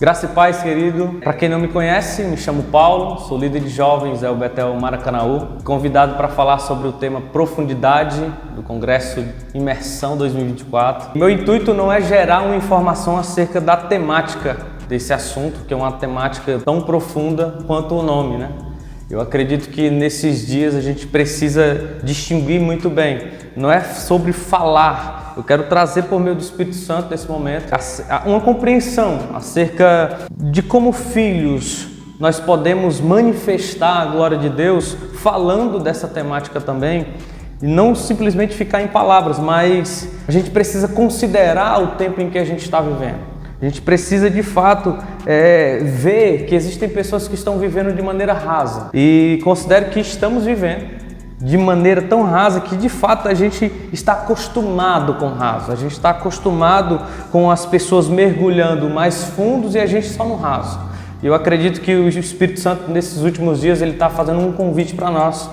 Graça e paz, querido. Para quem não me conhece, me chamo Paulo, sou líder de jovens do Betel Maracanaú, convidado para falar sobre o tema Profundidade do Congresso Imersão 2024. Meu intuito não é gerar uma informação acerca da temática desse assunto, que é uma temática tão profunda quanto o nome, né? Eu acredito que nesses dias a gente precisa distinguir muito bem. Não é sobre falar. Eu quero trazer por meio do Espírito Santo nesse momento uma compreensão acerca de como filhos nós podemos manifestar a glória de Deus falando dessa temática também. E não simplesmente ficar em palavras, mas a gente precisa considerar o tempo em que a gente está vivendo. A gente precisa de fato ver que existem pessoas que estão vivendo de maneira rasa. E considero que estamos vivendo de maneira tão rasa que de fato a gente está acostumado com raso. A gente está acostumado com as pessoas mergulhando mais fundos e a gente só no raso. E eu acredito que o Espírito Santo nesses últimos dias ele está fazendo um convite para nós.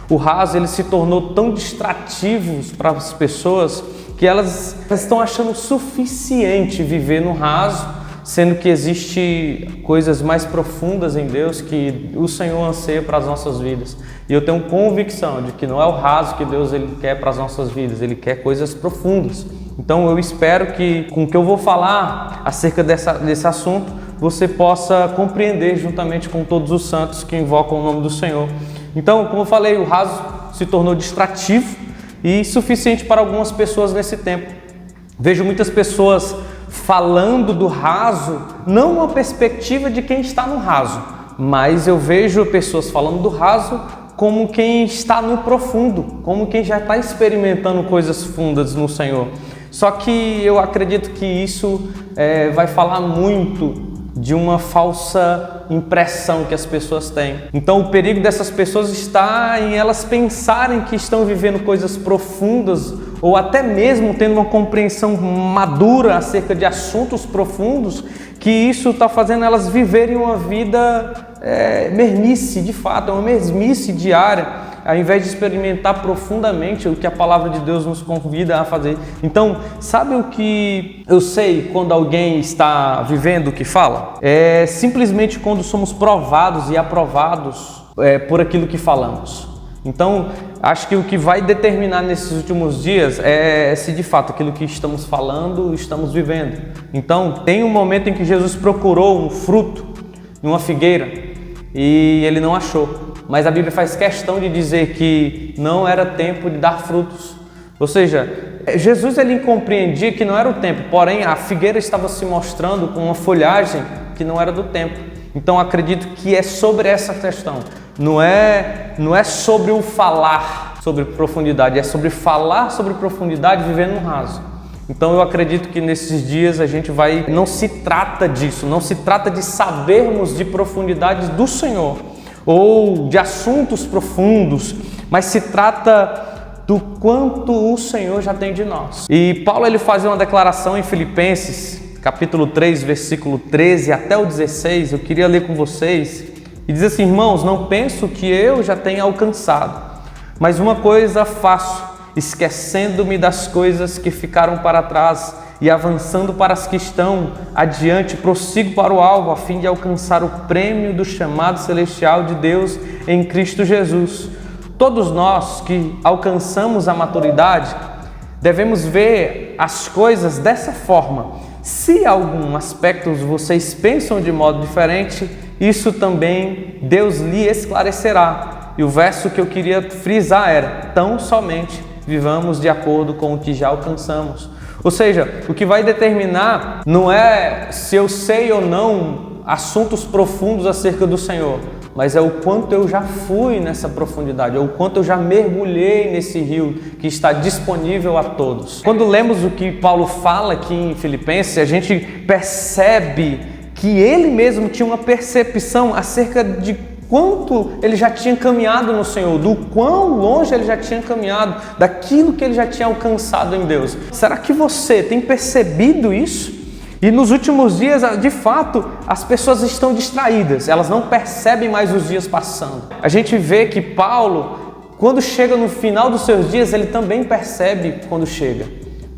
O raso ele se tornou tão distrativo para as pessoas que elas estão achando suficiente viver no raso, sendo que existe coisas mais profundas em Deus que o Senhor anseia para as nossas vidas. E eu tenho convicção de que não é o raso que Deus ele quer para as nossas vidas, Ele quer coisas profundas. Então eu espero que com o que eu vou falar acerca desse assunto, você possa compreender juntamente com todos os santos que invocam o nome do Senhor. Então, como eu falei, o raso se tornou distrativo e suficiente para algumas pessoas nesse tempo. Vejo muitas pessoas falando do raso, não uma perspectiva de quem está no raso, mas eu vejo pessoas falando do raso como quem está no profundo, como quem já está experimentando coisas fundas no Senhor. Só que eu acredito que isso vai falar muito de uma falsa impressão que as pessoas têm. Então o perigo dessas pessoas está em elas pensarem que estão vivendo coisas profundas ou até mesmo tendo uma compreensão madura acerca de assuntos profundos, que isso está fazendo elas viverem uma vida mermice, de fato, é uma mesmice diária, ao invés de experimentar profundamente o que a palavra de Deus nos convida a fazer. Então, sabe o que eu sei quando alguém está vivendo o que fala? É simplesmente quando somos provados e aprovados por aquilo que falamos. Então, acho que o que vai determinar nesses últimos dias é se de fato aquilo que estamos falando, estamos vivendo. Então, tem um momento em que Jesus procurou um fruto em uma figueira e ele não achou. Mas a Bíblia faz questão de dizer que não era tempo de dar frutos. Ou seja, Jesus ele compreendia que não era o tempo, porém a figueira estava se mostrando com uma folhagem que não era do tempo. Então acredito que é sobre essa questão. Não é sobre o falar sobre profundidade, é sobre falar sobre profundidade vivendo no raso. Então eu acredito que nesses dias a gente não se trata disso, não se trata de sabermos de profundidades do Senhor ou de assuntos profundos, mas se trata do quanto o Senhor já tem de nós. E Paulo ele faz uma declaração em Filipenses, capítulo 3, versículo 13 até o 16, eu queria ler com vocês, e diz assim: irmãos, não penso que eu já tenha alcançado, mas uma coisa faço, esquecendo-me das coisas que ficaram para trás e avançando para as que estão adiante, prossigo para o alvo, a fim de alcançar o prêmio do chamado celestial de Deus em Cristo Jesus. Todos nós que alcançamos a maturidade devemos ver as coisas dessa forma. Se algum aspecto vocês pensam de modo diferente, isso também Deus lhe esclarecerá. E o verso que eu queria frisar era: tão somente vivamos de acordo com o que já alcançamos. Ou seja, o que vai determinar não é se eu sei ou não assuntos profundos acerca do Senhor, mas é o quanto eu já fui nessa profundidade, é o quanto eu já mergulhei nesse rio que está disponível a todos. Quando lemos o que Paulo fala aqui em Filipenses, a gente percebe que ele mesmo tinha uma percepção acerca de quanto ele já tinha caminhado no Senhor, do quão longe ele já tinha caminhado, daquilo que ele já tinha alcançado em Deus. Será que você tem percebido isso? E nos últimos dias, de fato, as pessoas estão distraídas, elas não percebem mais os dias passando. A gente vê que Paulo, quando chega no final dos seus dias, ele também percebe quando chega.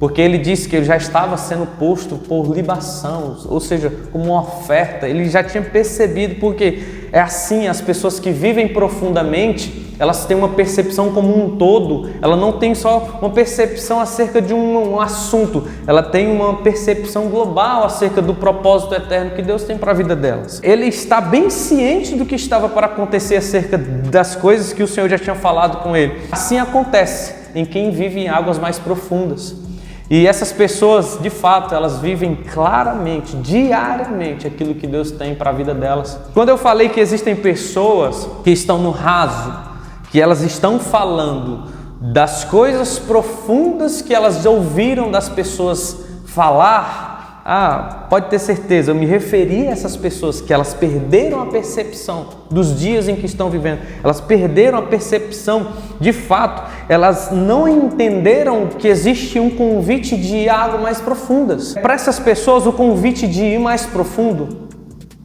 porque ele disse que ele já estava sendo posto por libação, ou seja, como uma oferta. Ele já tinha percebido, porque é assim, as pessoas que vivem profundamente, elas têm uma percepção como um todo, ela não tem só uma percepção acerca de um assunto, ela tem uma percepção global acerca do propósito eterno que Deus tem para a vida delas. Ele está bem ciente do que estava para acontecer acerca das coisas que o Senhor já tinha falado com ele. Assim acontece em quem vive em águas mais profundas. E essas pessoas, de fato, elas vivem claramente, diariamente, aquilo que Deus tem para a vida delas. Quando eu falei que existem pessoas que estão no raso, que elas estão falando das coisas profundas que elas ouviram das pessoas falar, pode ter certeza, eu me referi a essas pessoas que elas perderam a percepção dos dias em que estão vivendo, elas perderam a percepção, de fato, elas não entenderam que existe um convite de ir a águas mais profundas. Para essas pessoas, o convite de ir mais profundo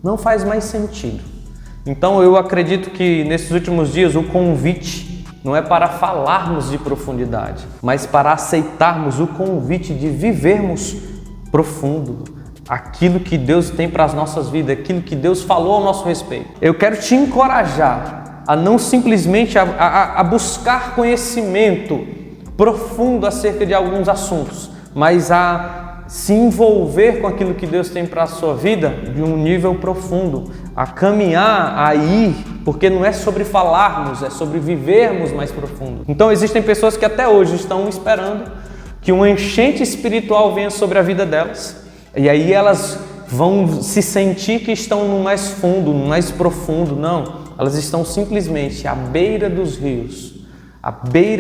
não faz mais sentido. Então eu acredito que nesses últimos dias o convite não é para falarmos de profundidade, mas para aceitarmos o convite de vivermos profundo, aquilo que Deus tem para as nossas vidas, aquilo que Deus falou ao nosso respeito. Eu quero te encorajar a não simplesmente a buscar conhecimento profundo acerca de alguns assuntos, mas a se envolver com aquilo que Deus tem para a sua vida de um nível profundo, a caminhar, a ir, porque não é sobre falarmos, é sobre vivermos mais profundo. Então existem pessoas que até hoje estão esperando que uma enchente espiritual venha sobre a vida delas, e aí elas vão se sentir que estão no mais fundo, no mais profundo. Não, elas estão simplesmente à beira dos rios,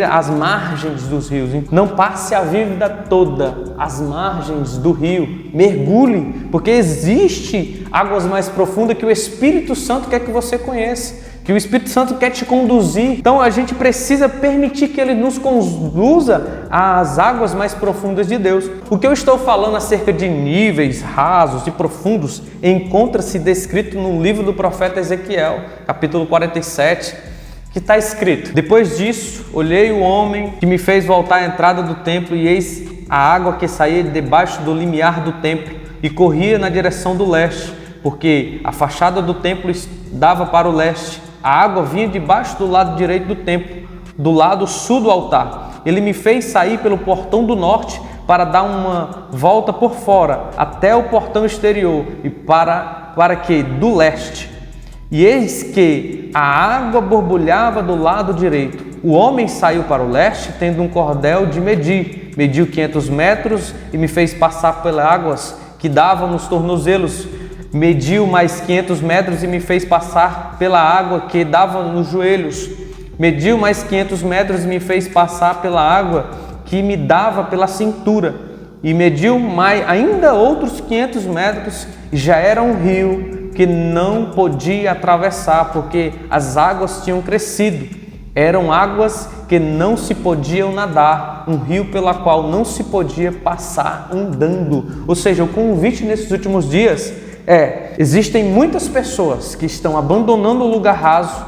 às margens dos rios. Não passe a vida toda às margens do rio, mergulhe, porque existe águas mais profundas que o Espírito Santo quer que você conheça, que o Espírito Santo quer te conduzir. Então a gente precisa permitir que Ele nos conduza às águas mais profundas de Deus. O que eu estou falando acerca de níveis rasos e profundos encontra-se descrito no livro do profeta Ezequiel, capítulo 47, que está escrito: depois disso, olhei o homem que me fez voltar à entrada do templo, e eis a água que saía debaixo do limiar do templo e corria na direção do leste, porque a fachada do templo dava para o leste. A água vinha debaixo do lado direito do templo, do lado sul do altar. Ele me fez sair pelo portão do norte para dar uma volta por fora, até o portão exterior, e para que? Do leste. E eis que a água borbulhava do lado direito. O homem saiu para o leste, tendo um cordel de medir. Mediu 500 metros e me fez passar pelas águas que davam nos tornozelos. Mediu mais 500 metros e me fez passar pela água que dava nos joelhos. Mediu mais 500 metros e me fez passar pela água que me dava pela cintura. E mediu mais ainda outros 500 metros, e já era um rio que não podia atravessar, porque as águas tinham crescido. Eram águas que não se podiam nadar, um rio pela qual não se podia passar andando. Ou seja, o convite nesses últimos dias existem muitas pessoas que estão abandonando o lugar raso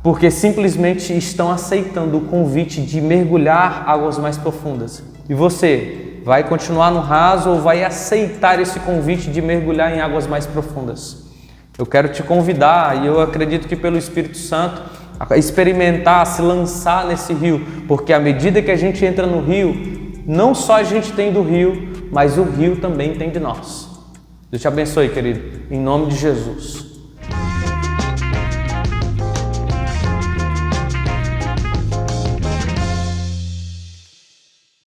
porque simplesmente estão aceitando o convite de mergulhar águas mais profundas. E você vai continuar no raso ou vai aceitar esse convite de mergulhar em águas mais profundas? Eu quero te convidar, e eu acredito que pelo Espírito Santo, a experimentar, a se lançar nesse rio, porque à medida que a gente entra no rio, não só a gente tem do rio, mas o rio também tem de nós. Deus te abençoe, querido, em nome de Jesus.